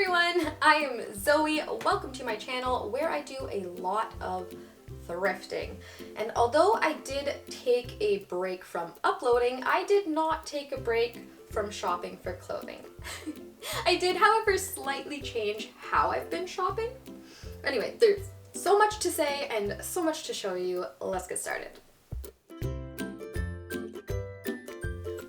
everyone, I am Zoe. Welcome to my channel where I do a lot of thrifting. And although I did take a break from uploading, I did not take a break from shopping for clothing. I did, however, slightly change how I've been shopping. Anyway, there's so much to say and so much to show you. Let's get started.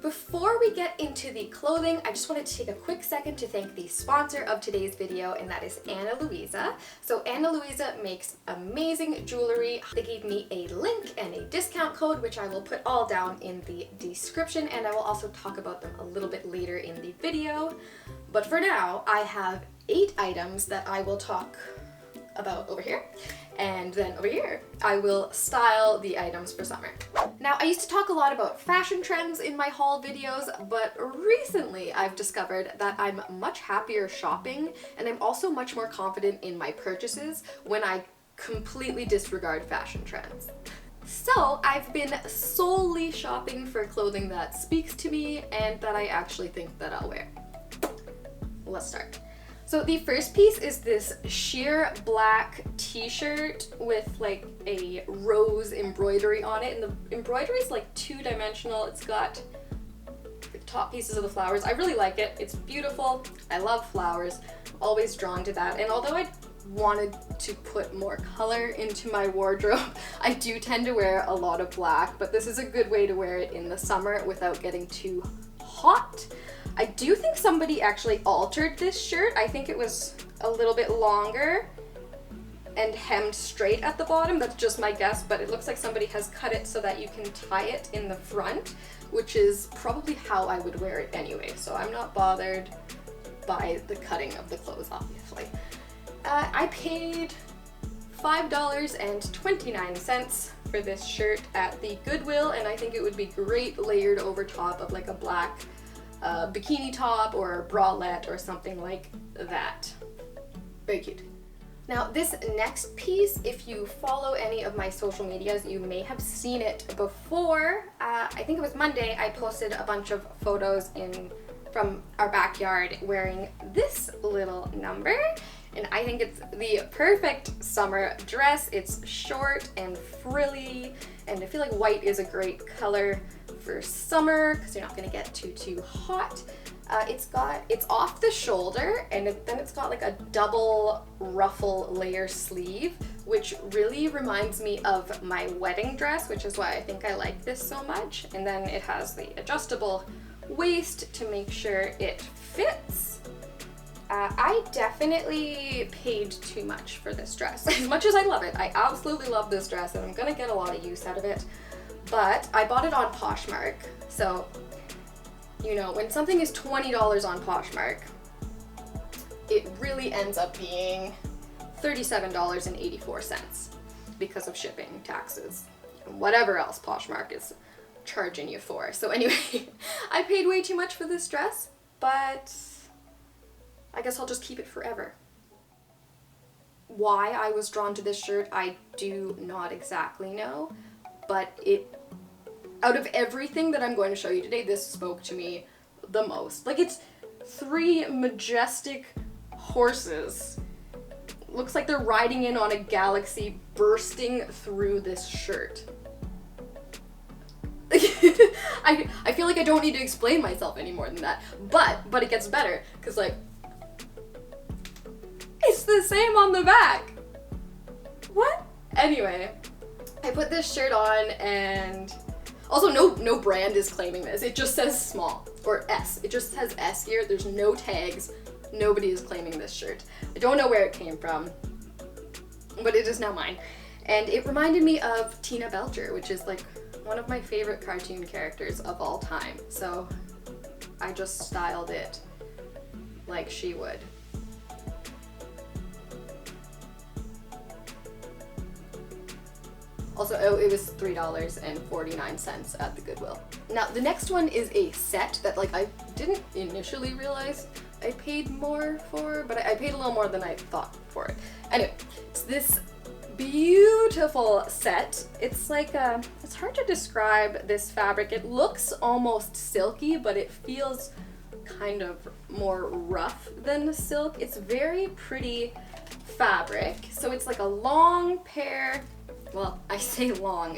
Before we get into the clothing, I just wanted to take a quick second to thank the sponsor of today's video, and that is Ana Luisa. So Ana Luisa makes amazing jewelry. They gave me a link and a discount code, which I will put all down in the description, and I will also talk about them a little bit later in the video. But for now, I have 8 items that I will talk about over here, and then over here I will style the items for summer. Now, I used to talk a lot about fashion trends in my haul videos, but recently I've discovered that I'm much happier shopping, and I'm also much more confident in my purchases when I completely disregard fashion trends. So I've been solely shopping for clothing that speaks to me and that I actually think that I'll wear. Let's start. So the first piece is this sheer black t-shirt with like a rose embroidery on it, and the embroidery is like 2-dimensional. It's got the top pieces of the flowers. I really like it. It's beautiful. I love flowers. Always drawn to that. And although I wanted to put more color into my wardrobe, I do tend to wear a lot of black, but this is a good way to wear it in the summer without getting too hot. I do think somebody actually altered this shirt. I think it was a little bit longer and hemmed straight at the bottom. That's just my guess, but it looks like somebody has cut it so that you can tie it in the front, which is probably how I would wear it anyway, so I'm not bothered by the cutting of the clothes, obviously. I paid $5.29 for this shirt at the Goodwill, and I think it would be great layered over top of like a black bikini top or a bralette or something like that. Very cute. Now this next piece, if you follow any of my social medias, you may have seen it before. I think it was Monday, I posted a bunch of photos from our backyard wearing this little number, and I think it's the perfect summer dress. It's short and frilly, and I feel like white is a great color for summer because you're not going to get too hot. It's off the shoulder, and then it's got like a double ruffle layer sleeve, which really reminds me of my wedding dress, which is why I think I like this so much. And then it has the adjustable waist to make sure it fits. I definitely paid too much for this dress. As much as I love it, I absolutely love this dress, and I'm gonna get a lot of use out of it. But I bought it on Poshmark, so you know, when something is $20 on Poshmark, it really ends up being $37.84 because of shipping, taxes, and whatever else Poshmark is charging you for. So anyway, I paid way too much for this dress, but I guess I'll just keep it forever. Why I was drawn to this shirt, I do not exactly know, but out of everything that I'm going to show you today, this spoke to me the most. Like, it's 3 majestic horses. Looks like they're riding in on a galaxy, bursting through this shirt. I feel like I don't need to explain myself any more than that, but it gets better, because like, it's the same on the back. What? Anyway, I put this shirt on, and also no brand is claiming this. It just says small, or S. It just says S here. There's no tags. Nobody is claiming this shirt. I don't know where it came from, but it is now mine. And it reminded me of Tina Belcher, which is like one of my favorite cartoon characters of all time. So I just styled it like she would. Also, it was $3.49 at the Goodwill. Now, the next one is a set that like I didn't initially realize I paid more for, but I paid a little more than I thought for it. Anyway, it's this beautiful set. It's like it's hard to describe this fabric. It looks almost silky, but it feels kind of more rough than silk. It's very pretty fabric. So it's like a long pair, well, I say long,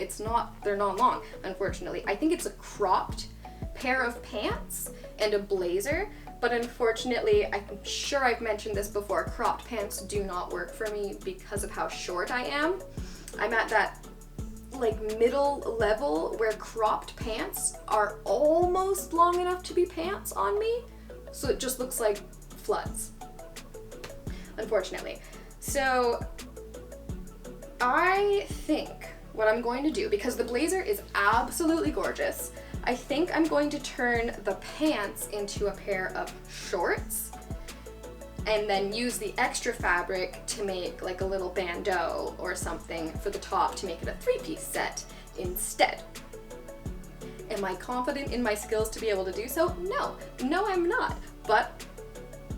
they're not long, unfortunately. I think it's a cropped pair of pants and a blazer, but unfortunately, I'm sure I've mentioned this before, cropped pants do not work for me because of how short I am. I'm at that like middle level where cropped pants are almost long enough to be pants on me, so it just looks like floods, unfortunately. So I think what I'm going to do, because the blazer is absolutely gorgeous, I think I'm going to turn the pants into a pair of shorts and then use the extra fabric to make like a little bandeau or something for the top to make it a three-piece set instead. Am I confident in my skills to be able to do so? No. No, I'm not. But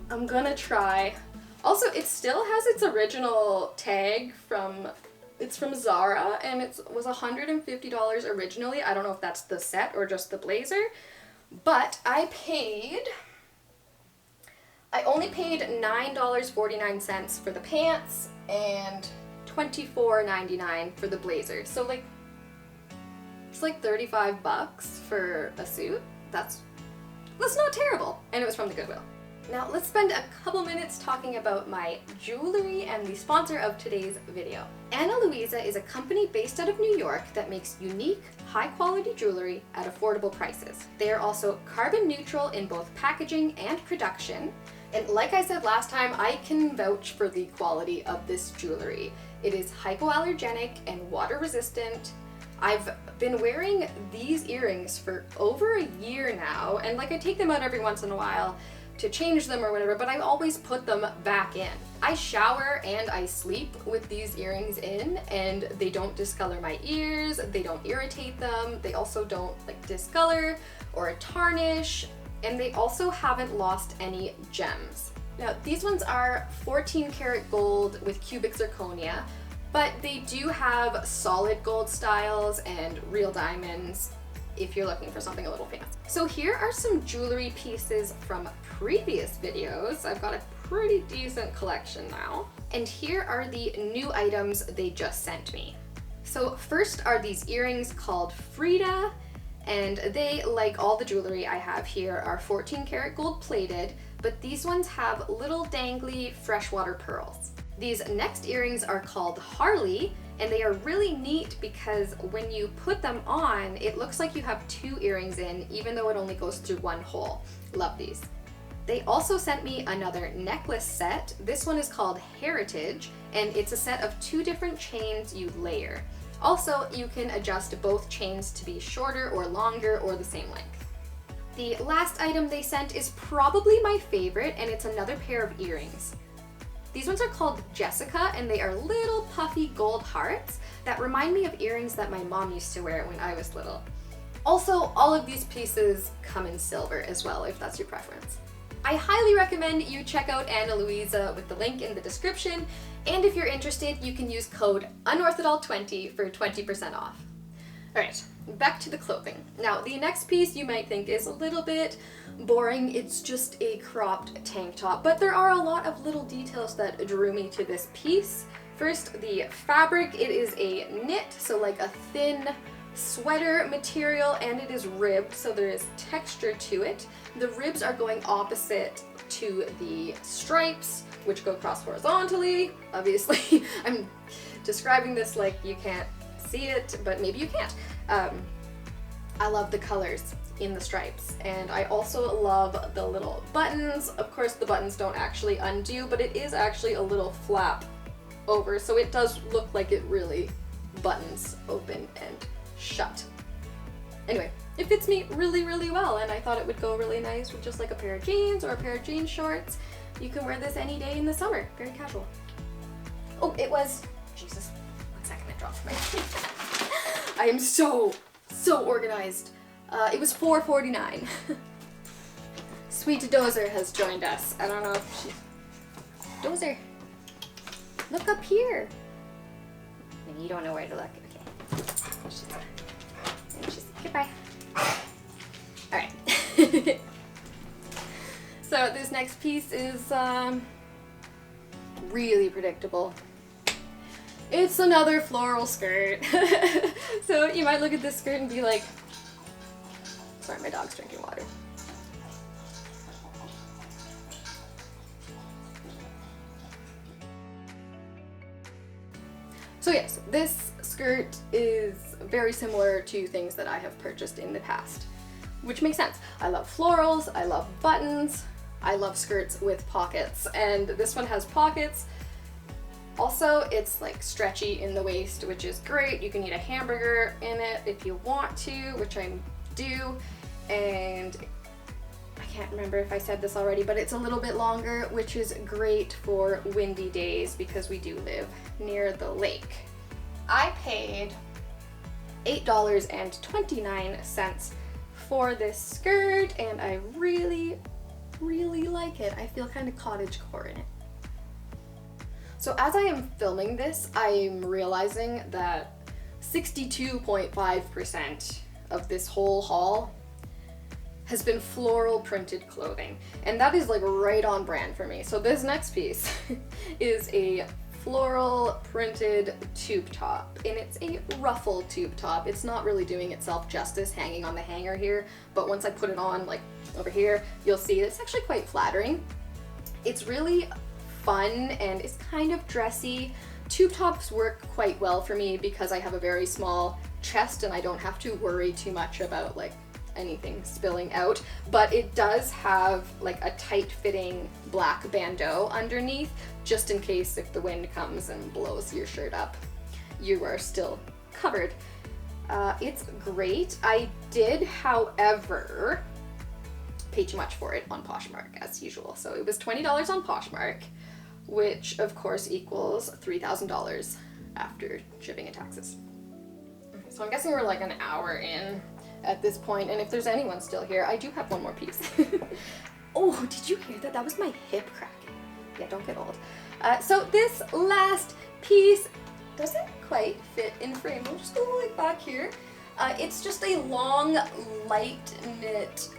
I'm gonna try. Also, it still has its original tag it's from Zara, and it was $150 originally. I don't know if that's the set or just the blazer, but I only paid $9.49 for the pants and $24.99 for the blazer. So like, it's like 35 bucks for a suit. That's not terrible. And it was from the Goodwill. Now let's spend a couple minutes talking about my jewelry and the sponsor of today's video. Ana Luisa is a company based out of New York that makes unique, high-quality jewelry at affordable prices. They are also carbon neutral in both packaging and production. And like I said last time, I can vouch for the quality of this jewelry. It is hypoallergenic and water resistant. I've been wearing these earrings for over a year now, and like I take them out every once in a while to change them or whatever, but I always put them back in. I shower and I sleep with these earrings in, and they don't discolor my ears, they don't irritate them, they also don't like discolor or tarnish, and they also haven't lost any gems. Now these ones are 14 karat gold with cubic zirconia, but they do have solid gold styles and real diamonds if you're looking for something a little fancy. So here are some jewelry pieces from previous videos. I've got a pretty decent collection now. And here are the new items they just sent me. So first are these earrings called Frida, and they, like all the jewelry I have here, are 14 karat gold plated, but these ones have little dangly freshwater pearls. These next earrings are called Harley, and they are really neat because when you put them on, it looks like you have two earrings in, even though it only goes through one hole. Love these. They also sent me another necklace set. This one is called Heritage, and it's a set of two different chains you layer. Also, you can adjust both chains to be shorter or longer or the same length. The last item they sent is probably my favorite, and it's another pair of earrings. These ones are called Jessica, and they are little puffy gold hearts that remind me of earrings that my mom used to wear when I was little. Also, all of these pieces come in silver as well, if that's your preference. I highly recommend you check out Ana Luisa with the link in the description, and if you're interested, you can use code UNORTHODOL20 for 20% off. Alright, back to the clothing. Now, the next piece you might think is a little bit boring. It's just a cropped tank top, but there are a lot of little details that drew me to this piece. First, the fabric. It is a knit, so like a thin sweater material, and it is ribbed, so there is texture to it. The ribs are going opposite to the stripes, which go across horizontally. Obviously, I'm describing this like you can't see it, but maybe you can't. I love the colors in the stripes, and I also love the little buttons. Of course, the buttons don't actually undo, but it is actually a little flap over, so it does look like it really buttons open and shut. Anyway, it fits me really, really well, and I thought it would go really nice with just like a pair of jeans or a pair of jean shorts. You can wear this any day in the summer. Very casual. Oh, it was, Jesus, 1 second, it dropped my I am so organized. It was $4.49. Sweet Dozer has joined us. I don't know if she... Dozer, look up here. Maybe you don't know where to look. Okay. Goodbye. Alright. So this next piece is really predictable. It's another floral skirt. So you might look at this skirt and be like, sorry, my dog's drinking water. So yes, this skirt is very similar to things that I have purchased in the past, which makes sense. I love florals, I love buttons, I love skirts with pockets, and this one has pockets. Also, it's like stretchy in the waist, which is great. You can eat a hamburger in it if you want to, which I do, and I can't remember if I said this already, but it's a little bit longer, which is great for windy days because we do live near the lake. I paid $8.29 for this skirt, and I really, really like it. I feel kind of cottagecore in it. So as I am filming this, I'm realizing that 62.5% of this whole haul has been floral printed clothing, and that is like right on brand for me. So this next piece is a floral printed tube top, and it's a ruffle tube top. It's not really doing itself justice hanging on the hanger here, but once I put it on like over here, you'll see it's actually quite flattering. It's really fun and it's kind of dressy. Tube tops work quite well for me because I have a very small chest and I don't have to worry too much about like anything spilling out, but it does have like a tight fitting black bandeau underneath, just in case if the wind comes and blows your shirt up, you are still covered. It's great. I did, however, pay too much for it on Poshmark as usual. So it was $20 on Poshmark, which of course equals $3,000 after shipping and taxes. So I'm guessing we're like an hour in at this point, and if there's anyone still here, I do have one more piece. Oh, did you hear that? That was my hip cracking. Yeah, don't get old. So this last piece doesn't quite fit in frame. We'll just go like back here. It's just a long, light knit,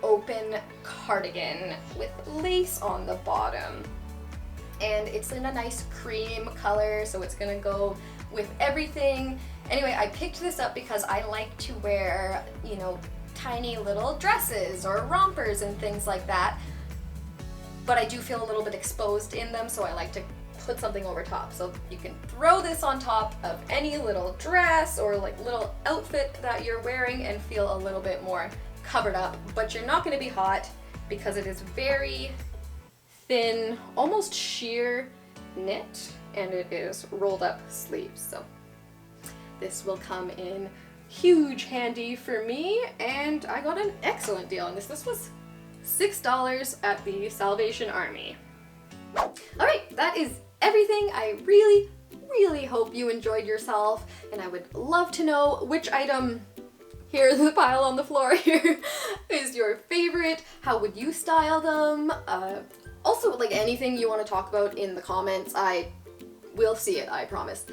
open cardigan with lace on the bottom. And it's in a nice cream color, so it's gonna go with everything. Anyway, I picked this up because I like to wear, you know, tiny little dresses or rompers and things like that, but I do feel a little bit exposed in them, so I like to put something over top. So you can throw this on top of any little dress or like little outfit that you're wearing and feel a little bit more covered up, but you're not going to be hot because it is very thin, almost sheer knit, and it is rolled up sleeves. So this will come in huge handy for me, and I got an excellent deal on this. This was $6 at the Salvation Army. Alright, that is everything. I really, really hope you enjoyed yourself, and I would love to know which item here, the pile on the floor here, is your favorite. How would you style them? Also, like anything you want to talk about in the comments, I will see it, I promise.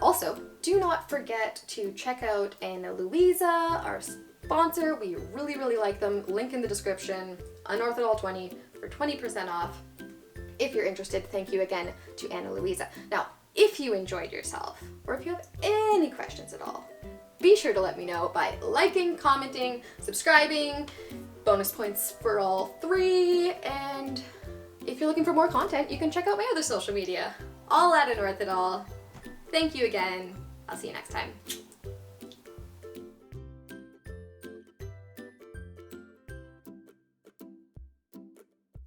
Also, do not forget to check out Ana Luisa, our sponsor. We really, really like them. Link in the description, Unorthodox20 for 20% off. If you're interested, thank you again to Ana Luisa. Now, if you enjoyed yourself, or if you have any questions at all, be sure to let me know by liking, commenting, subscribing. Bonus points for all 3, and if you're looking for more content, you can check out my other social media, all at Unorthodox. Thank you again. I'll see you next time.